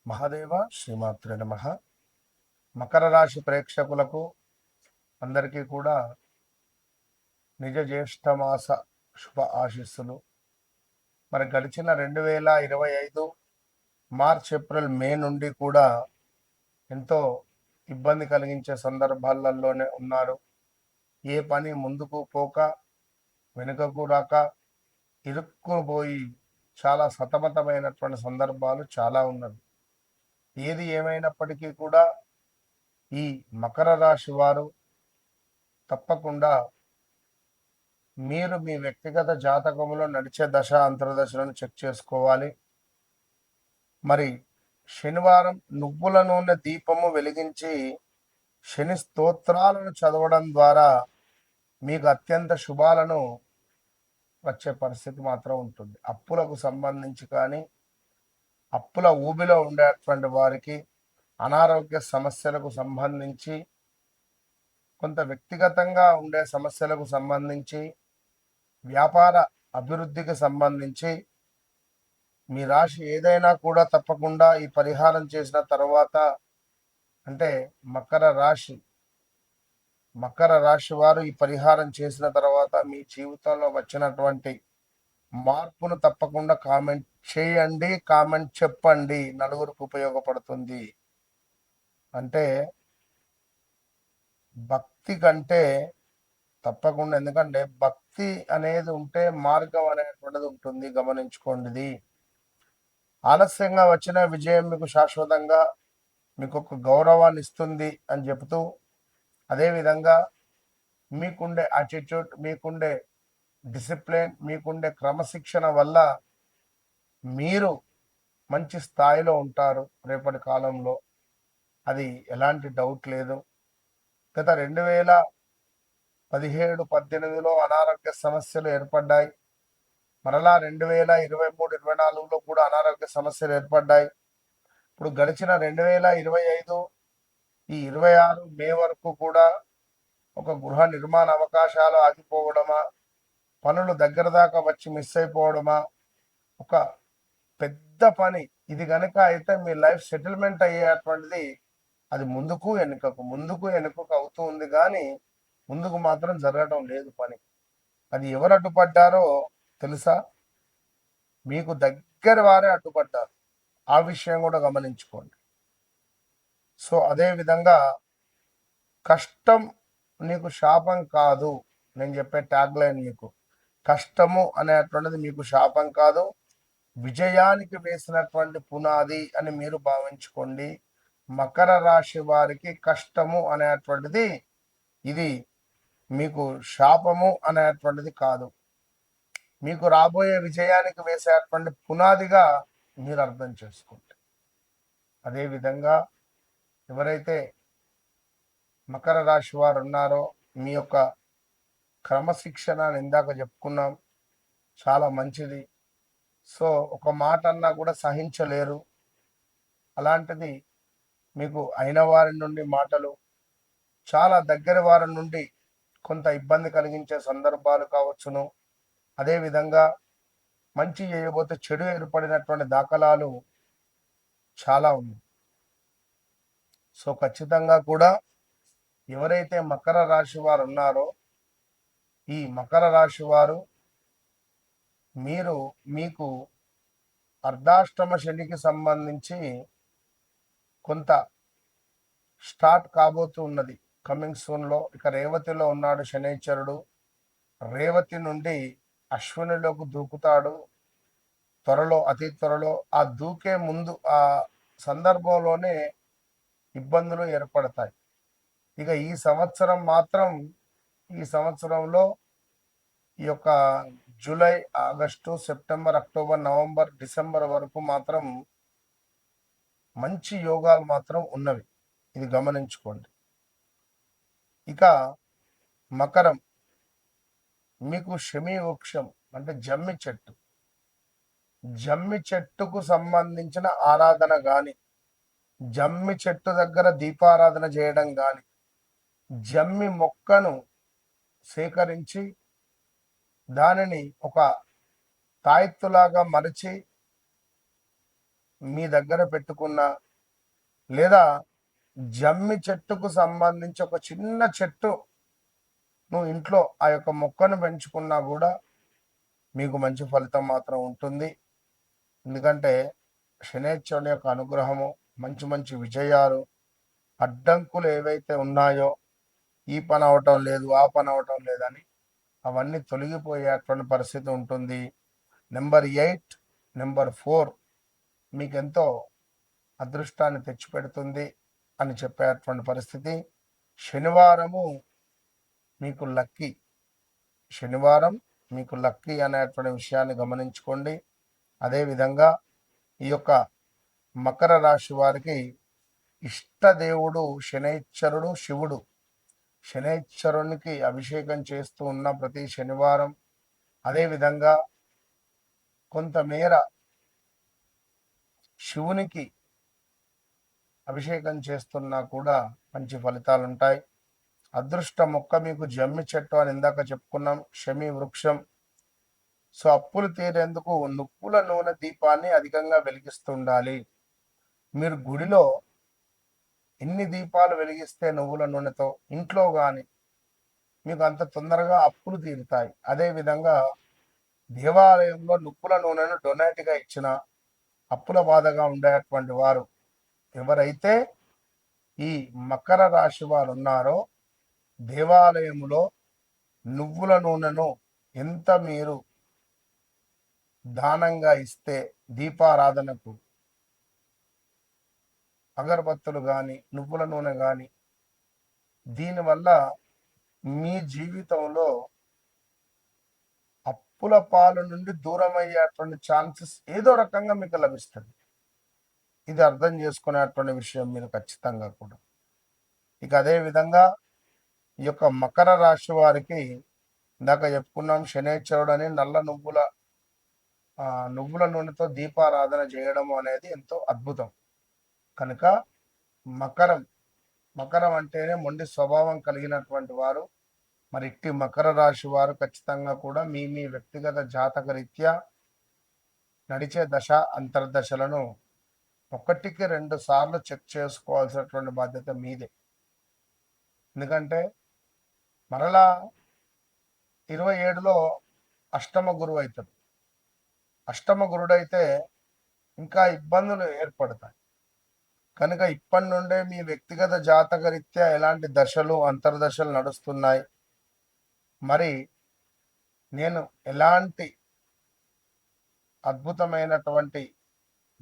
మహాదేవ శ్రీమాత్రే నమః. మకర రాశి ప్రేక్షకులకు అందరికీ కూడా నిజ జ్యేష్ఠ మాస శుభ ఆశీస్సులు. మరి గడిచిన 2025 మార్చ్ ఏప్రిల్ మే నుండి కూడా ఎంతో ఇబ్బంది కలిగించే సందర్భాలలోనే ఉన్నారు. ఏ పని ముందుకు పోక వెనుకకు రాక ఇరుక్కుపోయి చాలా సతమతమైనటువంటి సందర్భాలు చాలా ఉన్నవి. ఏది ఏమైనప్పటికీ కూడా ఈ మకర రాశి వారు తప్పకుండా మీరు మీ వ్యక్తిగత జాతకంలో నడిచే దశ అంతర్దశలను చెక్ చేసుకోవాలి. మరి శనివారం నువ్వుల నూనె దీపము వెలిగించి శని స్తోత్రాలను చదవడం ద్వారా మీకు అత్యంత శుభాలను వచ్చే పరిస్థితి మాత్రం ఉంటుంది. అప్పులకు సంబంధించి కానీ అప్పుల ఊబిలో ఉండేటువంటి వారికి, అనారోగ్య సమస్యలకు సంబంధించి, కొంత వ్యక్తిగతంగా ఉండే సమస్యలకు సంబంధించి, వ్యాపార అభివృద్ధికి సంబంధించి మీ రాశి ఏదైనా కూడా తప్పకుండా ఈ పరిహారం చేసిన తర్వాత, అంటే మకర రాశి వారు ఈ పరిహారం చేసిన తర్వాత మీ జీవితంలో వచ్చినటువంటి మార్పును తప్పకుండా కామెంట్ చేయండి, కామెంట్ చెప్పండి. నలుగురికి ఉపయోగపడుతుంది. అంటే భక్తి కంటే తప్పకుండా, ఎందుకంటే భక్తి అనేది ఉంటే మార్గం అనేటువంటిది ఉంటుంది. గమనించుకోండి. ఆలస్యంగా వచ్చిన విజయం మీకు శాశ్వతంగా మీకు ఒక గౌరవాన్ని ఇస్తుంది అని చెబుతూ, అదేవిధంగా మీకుండే యాటిట్యూడ్, మీకుండే డిసిప్లిన్, మీకుండే క్రమశిక్షణ వల్ల మీరు మంచి స్థాయిలో ఉంటారు రేపటి కాలంలో. అది ఎలాంటి డౌట్ లేదు. గత 2017-18లో అనారోగ్య సమస్యలు ఏర్పడ్డాయి. మరలా 2023-24లో కూడా అనారోగ్య సమస్యలు ఏర్పడ్డాయి. ఇప్పుడు గడిచిన 2025 ఈ 26 మే వరకు కూడా ఒక గృహ నిర్మాణ అవకాశాలు ఆగిపోవడమా, పనులు దగ్గర దాకా వచ్చి మిస్ అయిపోవడమా, ఒక పెద్ద పని ఇది కనుక అయితే మీ లైఫ్ సెటిల్మెంట్ అయ్యేటువంటిది అది ముందుకు వెనుకకు అవుతూ ఉంది, కానీ ముందుకు మాత్రం జరగడం లేదు పని. అది ఎవరు అడ్డుపడ్డారో తెలుసా? మీకు దగ్గర వారే అడ్డుపడ్డారు. ఆ విషయం కూడా గమనించుకోండి. సో అదే విధంగా కష్టం నీకు శాపం కాదు. నేను చెప్పే ట్యాగ్ లైన్ మీకు, కష్టము అనేటువంటిది మీకు శాపం కాదు, విజయానికి వేసినటువంటి పునాది అని మీరు భావించుకోండి. మకర రాశి వారికి కష్టము అనేటువంటిది ఇది మీకు శాపము అనేటువంటిది కాదు, మీకు రాబోయే విజయానికి వేసేటువంటి పునాదిగా మీరు అర్థం చేసుకోండి. అదేవిధంగా ఎవరైతే మకర రాశి వారు ఉన్నారో మీ యొక్క క్రమశిక్షణ ఇందాక చెప్పుకున్నాం, చాలా మంచిది. సో ఒక మాట అన్నా కూడా సహించలేరు. అలాంటిది మీకు అయిన వారి నుండి మాటలు, చాలా దగ్గర వారి నుండి కొంత ఇబ్బంది కలిగించే సందర్భాలు కావచ్చును. అదేవిధంగా మంచి చేయబోతే చెడు ఏర్పడినటువంటి దాఖలాలు చాలా ఉన్నాయి. సో ఖచ్చితంగా కూడా ఎవరైతే మకర రాశి వారు ఉన్నారో ఈ మకర రాశి వారు మీకు అర్ధాష్టమ శనికి సంబంధించి కొంత స్టార్ట్ కాబోతూ ఉన్నది కమింగ్ సూన్లో. ఇక రేవతిలో ఉన్నాడు శనైశ్వరుడు. రేవతి నుండి అశ్వినిలోకి దూకుతాడు త్వరలో, అతి త్వరలో. ఆ దూకే ముందు ఆ సందర్భంలోనే ఇబ్బందులు ఏర్పడతాయి. ఇక ఈ సంవత్సరంలో ఈ యొక్క July, August, September, October, November, December వరకు మాత్రం మంచి యోగాలు మాత్రం ఉన్నవి. ఇది గమనించుకోండి. ఇక మకరం, మీకు శమీ వృక్షం అంటే జమ్మి చెట్టుకు సంబంధించిన ఆరాధన కానీ, జమ్మి చెట్టు దగ్గర దీపారాధన చేయడం కానీ, జమ్మి మొక్కను సేకరించి దానిని ఒక తాయెత్తులాగా మరిచి మీ దగ్గర పెట్టుకున్న, లేదా జమ్మి చెట్టుకు సంబంధించి ఒక చిన్న చెట్టు నువ్వు ఇంట్లో ఆ యొక్క మొక్కను పెంచుకున్నా కూడా మీకు మంచి ఫలితం మాత్రం ఉంటుంది. ఎందుకంటే శనేశ్వరుని యొక్క అనుగ్రహము, మంచి మంచి విజయాలు, అడ్డంకులు ఏవైతే ఉన్నాయో, ఈ పని అవటం లేదు, ఆ పని అవటం లేదని అవన్నీ తొలగిపోయేటువంటి పరిస్థితి ఉంటుంది. నెంబర్ 8, నెంబర్ 4 మీకెంతో అదృష్టాన్ని తెచ్చిపెడుతుంది అని చెప్పేటువంటి పరిస్థితి. శనివారము మీకు లక్కీ, శనివారం మీకు లక్కీ అనేటువంటి విషయాన్ని గమనించుకోండి. అదేవిధంగా ఈ యొక్క మకర రాశి వారికి ఇష్టదేవుడు శనైశ్వరుడు శివుడు. శనైశ్వరునికి అభిషేకం చేస్తూ ఉన్న ప్రతి శనివారం, అదేవిధంగా కొంతమేర శివునికి అభిషేకం చేస్తున్నా కూడా మంచి ఫలితాలు ఉంటాయి. అదృష్ట మొక్క మీకు జమ్మి చెట్టు అని ఇందాక చెప్పుకున్నాం, శమి వృక్షం. సో అప్పులు తీరేందుకు నువ్వుల నూనె దీపాన్ని అధికంగా వెలిగిస్తుండాలి. మీరు గుడిలో ఎన్ని దీపాలు వెలిగిస్తే నువ్వుల నూనెతో ఇంట్లో కానీ మీకు అంత తొందరగా అప్పులు తీరుతాయి. అదేవిధంగా దేవాలయంలో నువ్వుల నూనెను డొనేట్గా ఇచ్చిన అప్పుల బాధగా ఉండేటువంటి వారు ఎవరైతే ఈ మకర రాశి వారు ఉన్నారో, దేవాలయంలో నువ్వుల నూనెను ఎంత మీరు దానంగా ఇస్తే, దీపారాధనకు అగరబత్తులు కానీ నువ్వుల నూనె కానీ, దీనివల్ల మీ జీవితంలో అప్పుల పాలు నుండి దూరం అయ్యేటువంటి ఛాన్సెస్ ఏదో రకంగా మీకు లభిస్తుంది. ఇది అర్థం చేసుకునేటువంటి విషయం మీరు ఖచ్చితంగా కూడా. ఇక అదే విధంగా ఈ యొక్క మకర రాశి వారికి ఇందాక చెప్పుకున్నాం, శనేశ్వరుడు అని నల్ల నువ్వుల నూనెతో దీపారాధన చేయడం అనేది ఎంతో అద్భుతం. కనుక మకరం అంటేనే మొండి స్వభావం కలిగినటువంటి వారు. మరి ఇట్టి మకర రాశి వారు ఖచ్చితంగా కూడా మీ వ్యక్తిగత జాతక రీత్యా నడిచే దశ అంతర్దశలను 1కి 2 సార్లు చెక్ చేసుకోవాల్సినటువంటి బాధ్యత మీదే. ఎందుకంటే మరలా 27లో అష్టమ గురువు అవుతాడు. అష్టమ గురుడైతే ఇంకా ఇబ్బందులు ఏర్పడతాయి. కనుక ఇప్పటి నుండే మీ వ్యక్తిగత జాతక రీత్యా ఎలాంటి దశలు అంతర్దశలు నడుస్తున్నాయి, మరి నేను ఎలాంటి అద్భుతమైనటువంటి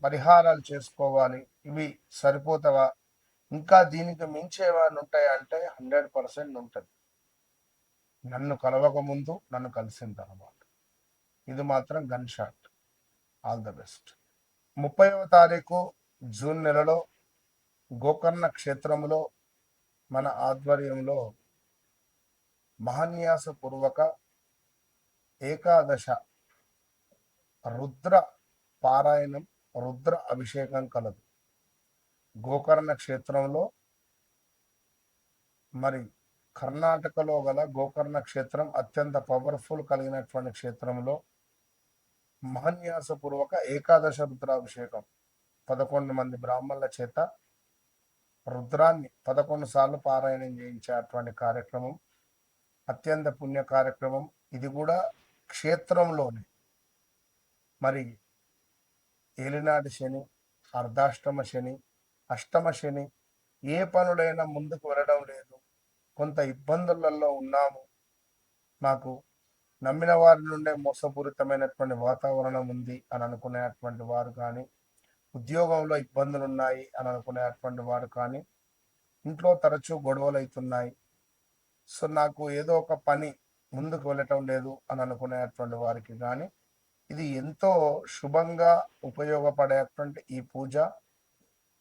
పరిహారాలు చేసుకోవాలి, ఇవి సరిపోతావా, ఇంకా దీనికి మించి ఏమైనా ఉంటాయా అంటే 100% ఉంటుంది. నన్ను కలవక ముందు, నన్ను కలిసిన తర్వాత. ఇది మాత్రం gun shot. All the best. 30వ తారీఖు జూన్ నెలలో గోకర్ణ క్షేత్రంలో మన ఆధ్వర్యంలో మహాన్యాసపూర్వక ఏకాదశ రుద్ర పారాయణం, రుద్ర అభిషేకం కలదు. గోకర్ణ క్షేత్రంలో, మరి కర్ణాటకలో గల గోకర్ణ క్షేత్రం అత్యంత పవర్ఫుల్ కలిగినటువంటి క్షేత్రంలో మహాన్యాసపూర్వక ఏకాదశ రుద్రాభిషేకం 11 మంది బ్రాహ్మణుల చేత రుద్రాన్ని 11 సార్లు పారాయణం చేయించేటువంటి కార్యక్రమం, అత్యంత పుణ్య కార్యక్రమం. ఇది కూడా క్షేత్రంలోనే. మరి ఏలినాటి శని, అర్ధాష్టమ శని, అష్టమ శని, ఏ పనులైనా ముందుకు వెళ్ళడం లేదు, కొంత ఇబ్బందులలో ఉన్నాము, నాకు నమ్మిన వారి నుండే మోసపూరితమైనటువంటి వాతావరణం ఉంది అని అనుకునేటువంటి వారు కానీ, ఉద్యోగంలో ఇబ్బందులు ఉన్నాయి అని అనుకునేటువంటి వారు కానీ, ఇంట్లో తరచూ గొడవలు అవుతున్నాయి, సో నాకు ఏదో ఒక పని ముందుకు వెళ్ళటం లేదు అని అనుకునేటువంటి వారికి కానీ ఇది ఎంతో శుభంగా ఉపయోగపడేటువంటి ఈ పూజ.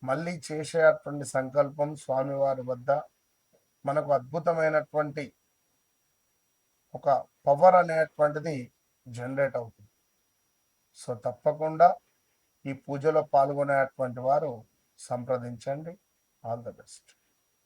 మళ్ళీ చేసేటువంటి సంకల్పం స్వామివారి వద్ద మనకు అద్భుతమైనటువంటి ఒక పవర్ అనేటువంటిది జనరేట్ అవుతుంది. సో తప్పకుండా ఈ పూజలో పాల్గొనేటువంటి వారు సంప్రదించండి. All the best.